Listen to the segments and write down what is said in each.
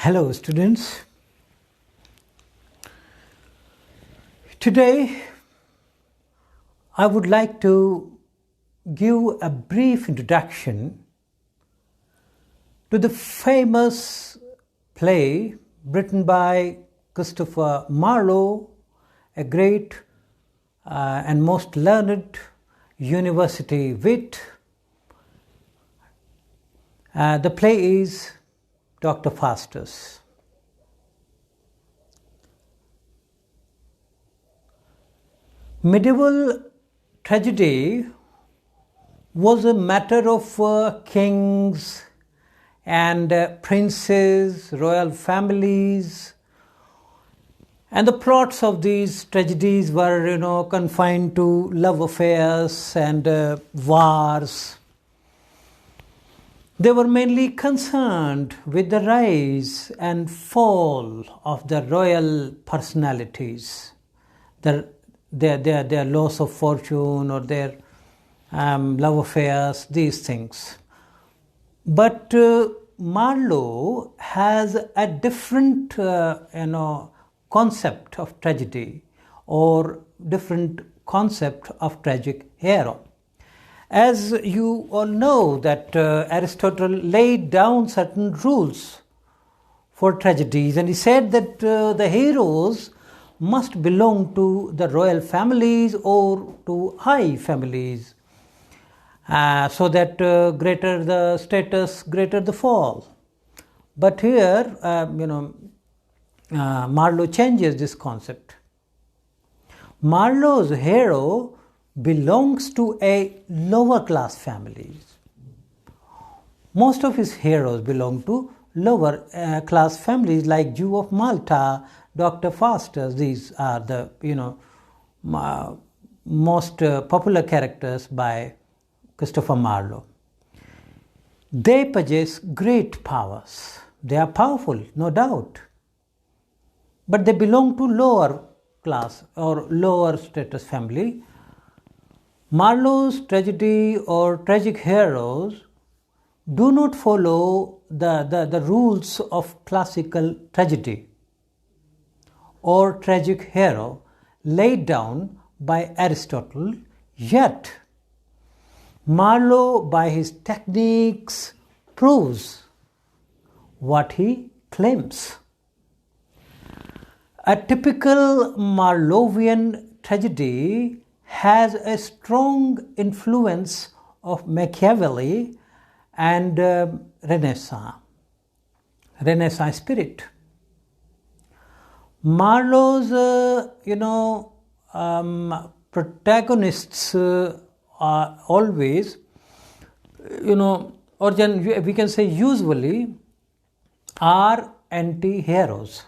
Hello students. Today I would like to give a brief introduction to the famous play written by Christopher Marlowe, a great and most learned university wit. The play is Dr. Faustus. Medieval tragedy was a matter of kings and princes, royal families, and the plots of these tragedies were, confined to love affairs and wars. They were mainly concerned with the rise and fall of the royal personalities, their loss of fortune or their love affairs, these things. But Marlowe has a different, concept of tragedy or different concept of tragic hero. As you all know that Aristotle laid down certain rules for tragedies, and he said that the heroes must belong to the royal families or to high families, so that greater the status, greater the fall. But here, Marlowe changes this concept. Marlowe's hero belongs to a lower class family. Most of his heroes belong to lower class families like Jew of Malta, Dr. Faustus. These are the most popular characters by Christopher Marlowe. They possess great powers. They are powerful, no doubt. But they belong to lower class or lower status family. Marlowe's tragedy or tragic heroes do not follow the rules of classical tragedy or tragic hero laid down by Aristotle, yet Marlowe by his techniques proves what he claims. A typical Marlowean tragedy has a strong influence of Machiavelli and Renaissance spirit. Marlowe's, protagonists are always, or we can say usually, are anti-heroes.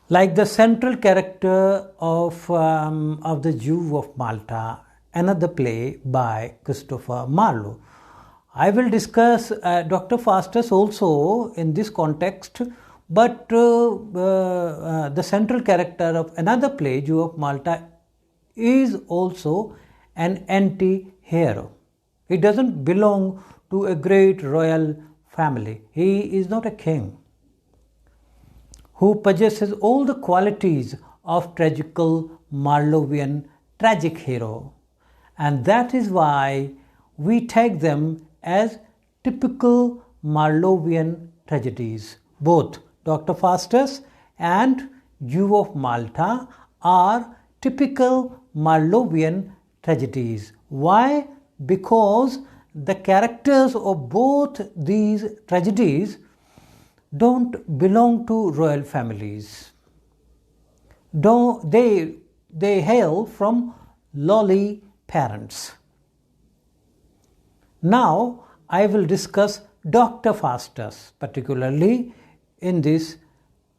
Like the central character of the Jew of Malta, another play by Christopher Marlowe. I will discuss Dr. Faustus also in this context, but the central character of another play, Jew of Malta, is also an anti-hero. He doesn't belong to a great royal family. He is not a king who possesses all the qualities of tragical Marlowean tragic hero. And that is why we take them as typical Marlowean tragedies. Both Dr. Faustus and Jew of Malta are typical Marlowean tragedies. Why? Because the characters of both these tragedies don't belong to royal families. They hail from lowly parents. Now I will discuss Dr. Faustus particularly in this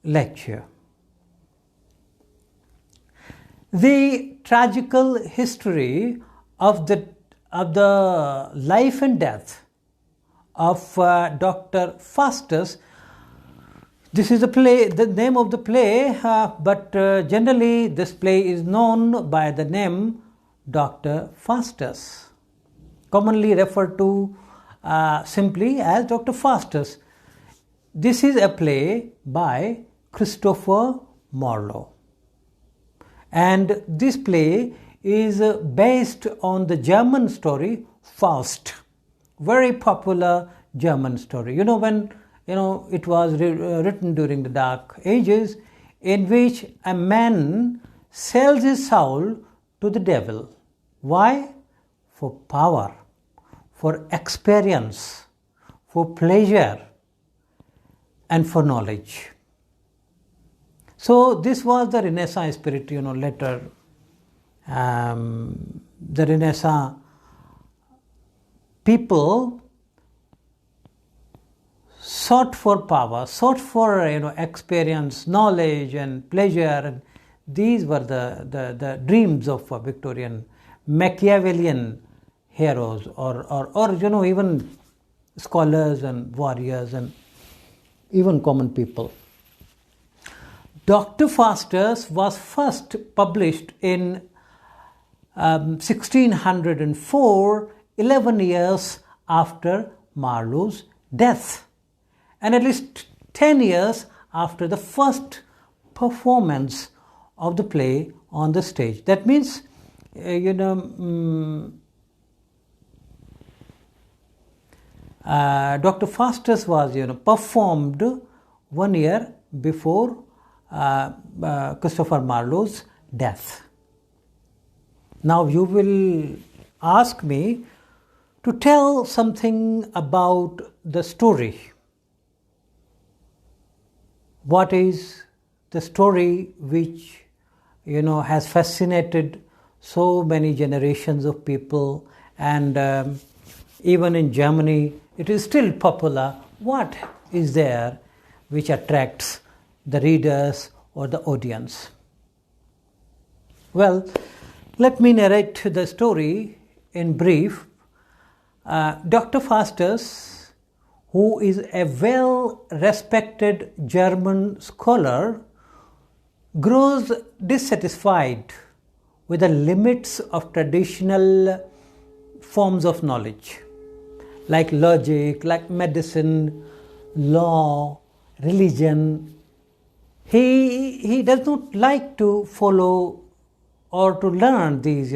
lecture. The tragical history of the life and death of Dr. Faustus. This is a play, the name of the play, but generally this play is known by the name Dr. Faustus, commonly referred to simply as Dr. Faustus. This is a play by Christopher Marlowe, and this play is based on the German story Faust, very popular German story. When it was written during the Dark Ages, in which a man sells his soul to the devil. Why? For power, for experience, for pleasure, and for knowledge. So this was the Renaissance spirit, later the Renaissance people sought for power, sought for experience, knowledge, and pleasure, and these were the dreams of Victorian Machiavellian heroes, or even scholars and warriors and even common people. Dr. Faustus was first published in 1604, 11 years after Marlowe's death, and at least 10 years after the first performance of the play on the stage. That means, Dr. Faustus was, performed 1 year before Christopher Marlowe's death. Now you will ask me to tell something about the story. What is the story which has fascinated so many generations of people, and even in Germany it is still popular? What is there which attracts the readers or the audience? Well, let me narrate the story in brief. Dr. Faustus, who is a well-respected German scholar, grows dissatisfied with the limits of traditional forms of knowledge, like logic, like medicine, law, religion. He does not like to follow or to learn these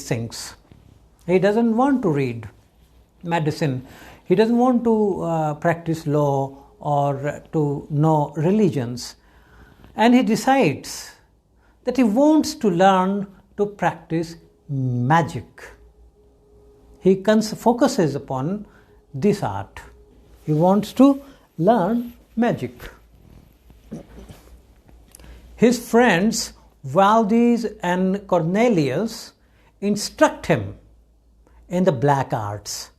things. He doesn't want to read medicine. He doesn't want to practice law or to know religions. And he decides that he wants to learn to practice magic. He focuses upon this art. He wants to learn magic. His friends Valdez and Cornelius instruct him in the black arts,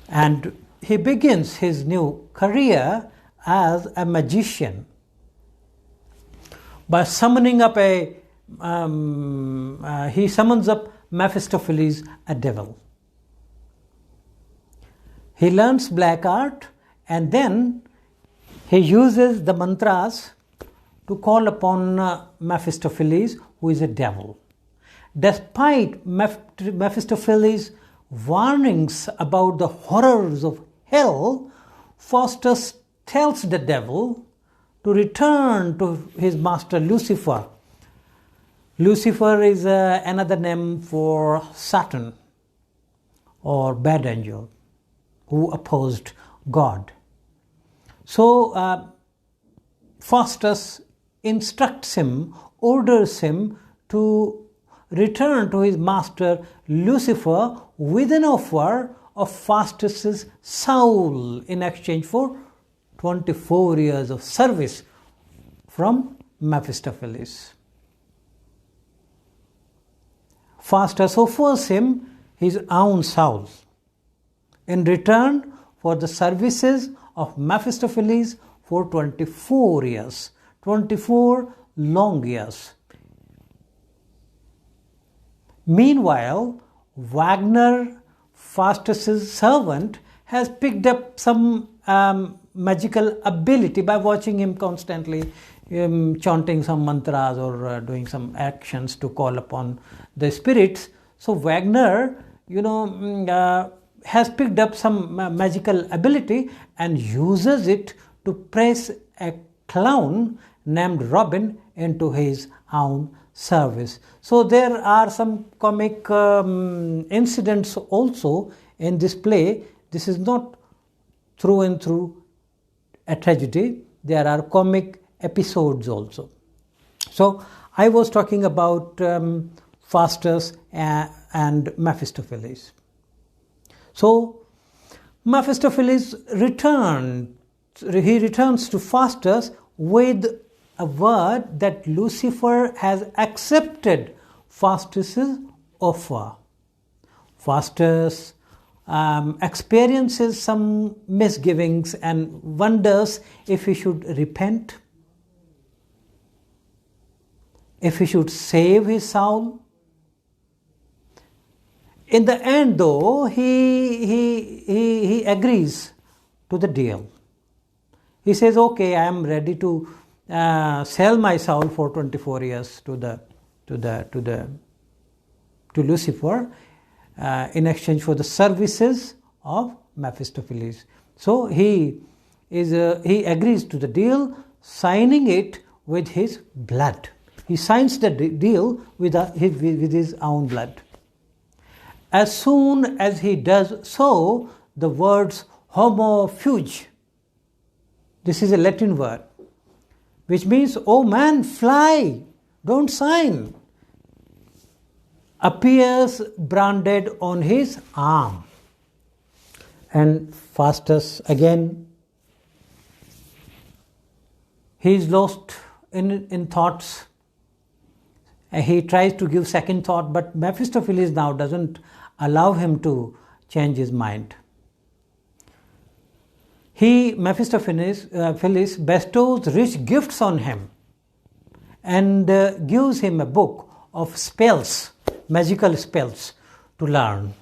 and he begins his new career as a magician by summoning up he summons up Mephistopheles, a devil. He learns black art, and then he uses the mantras to call upon Mephistopheles, who is a devil. Despite Mephistopheles' warnings about the horrors of hell, Faustus tells the devil to return to his master Lucifer. Lucifer is another name for Satan, or bad angel, who opposed God. So Faustus instructs him, orders him to return to his master Lucifer with an offer of Faustus's soul in exchange for 24 years of service from Mephistopheles. Faustus offers him his own soul in return for the services of Mephistopheles for 24 years, 24 long years. Meanwhile, Wagner, Faustus's servant, has picked up some magical ability by watching him constantly chanting some mantras or doing some actions to call upon the spirits. So Wagner, has picked up some magical ability and uses it to press a clown named Robin into his own service. So there are some comic incidents also in this play. This is not through and through a tragedy. There are comic episodes also. So I was talking about Faustus and Mephistopheles. So Mephistopheles returns to Faustus with a word that Lucifer has accepted Faustus's offer. Faustus experiences some misgivings and wonders if he should repent, if he should save his soul. In the end, though, he agrees to the deal. He says, "Okay, I am ready to sell my soul for 24 years to Lucifer in exchange for the services of Mephistopheles." So he agrees to the deal, signing it with his blood. He signs the deal with his own blood. As soon as he does so, the words homo fuge, this is a Latin word, which means, "Oh man, fly, don't sign," appears branded on his arm. And Faustus, again, he is lost in thoughts. He tries to give second thought, but Mephistopheles now doesn't allow him to change his mind. Mephistopheles bestows rich gifts on him and gives him a book of spells, magical spells to learn.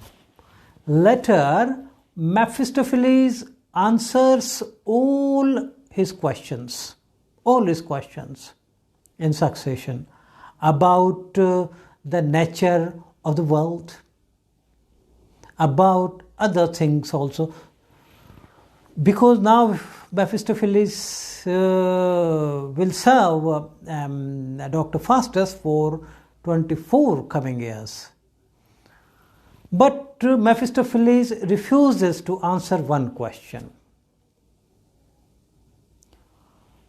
Later, Mephistopheles answers all his questions in succession about the nature of the world, about other things also. Because now Mephistopheles will serve Dr. Faustus for 24 coming years. But Mephistopheles refuses to answer one question.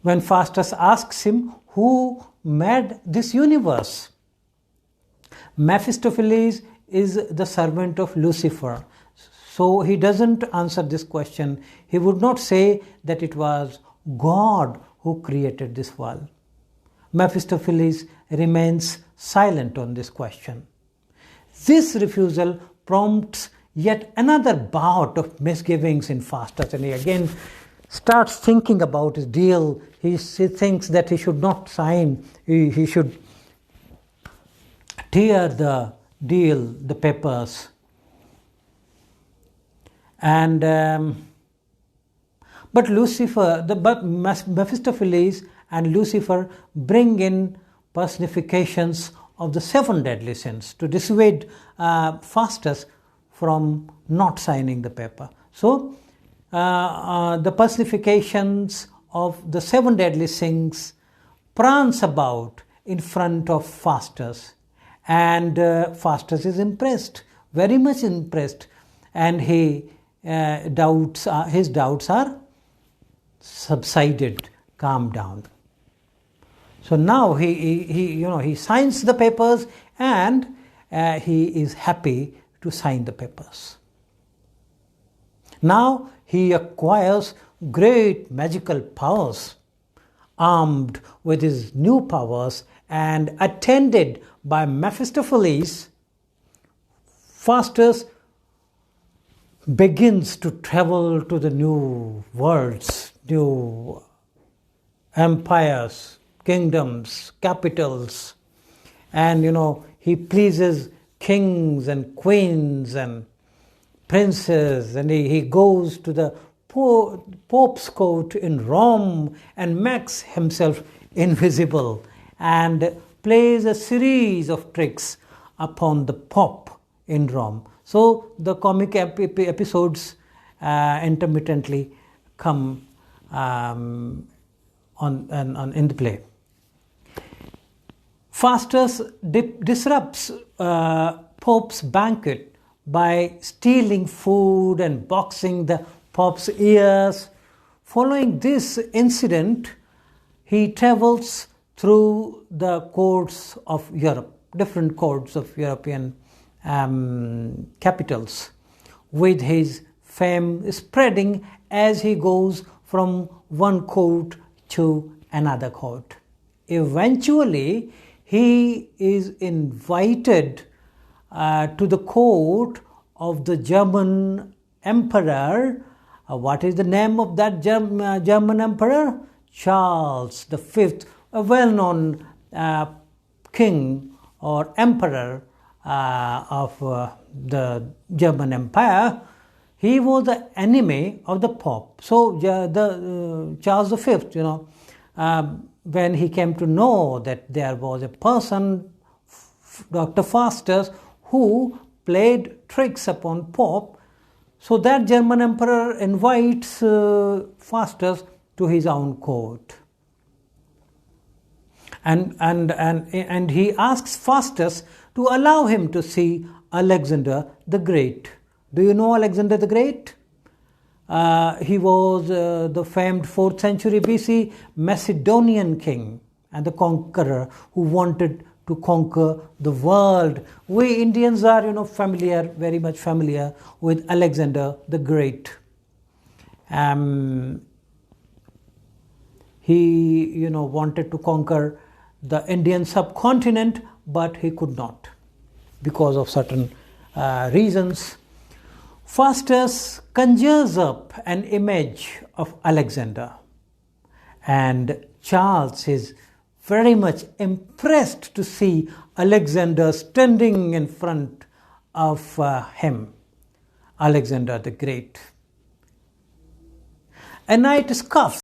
When Faustus asks him who made this universe, Mephistopheles is the servant of Lucifer. So he doesn't answer this question. He would not say that it was God who created this world. Mephistopheles remains silent on this question. This refusal prompts yet another bout of misgivings in Faustus, and he again starts thinking about his deal. He thinks that he should not sign, he should tear the deal, the papers. And but Mephistopheles and Lucifer bring in personifications of the 7 deadly sins to dissuade Faustus from not signing the paper. So the personifications of the 7 deadly sins prance about in front of Faustus, and Faustus is impressed, very much impressed, and his doubts are subsided, calmed down. So now he signs the papers, and he is happy to sign the papers. Now he acquires great magical powers. Armed with his new powers and attended by Mephistopheles, Faustus begins to travel to the new worlds, new empires, kingdoms, capitals, and he pleases kings and queens and princes, and he goes to the Pope's court in Rome and makes himself invisible and plays a series of tricks upon the Pope in Rome. So the comic episodes intermittently come in the play. Faustus disrupts Pope's banquet by stealing food and boxing the Pope's ears. Following this incident, he travels through the courts of Europe, different courts of European capitals, with his fame spreading as he goes from one court to another court. Eventually, he is invited to the court of the German emperor. What is the name of that German emperor? Charles V, a well-known king or emperor of the German Empire. He was the enemy of the Pope. So Charles V, when he came to know that there was a person, Dr. Faustus, who played tricks upon Pope, so that German emperor invites Faustus to his own court. And he asks Faustus to allow him to see Alexander the Great. Do you know Alexander the Great? He was the famed 4th century BC Macedonian king and the conqueror who wanted to conquer the world. We Indians are, very much familiar with Alexander the Great. He, wanted to conquer the Indian subcontinent, but he could not because of certain reasons. Faustus conjures up an image of Alexander, and Charles is very much impressed to see Alexander standing in front of him, Alexander the Great. A knight scoffs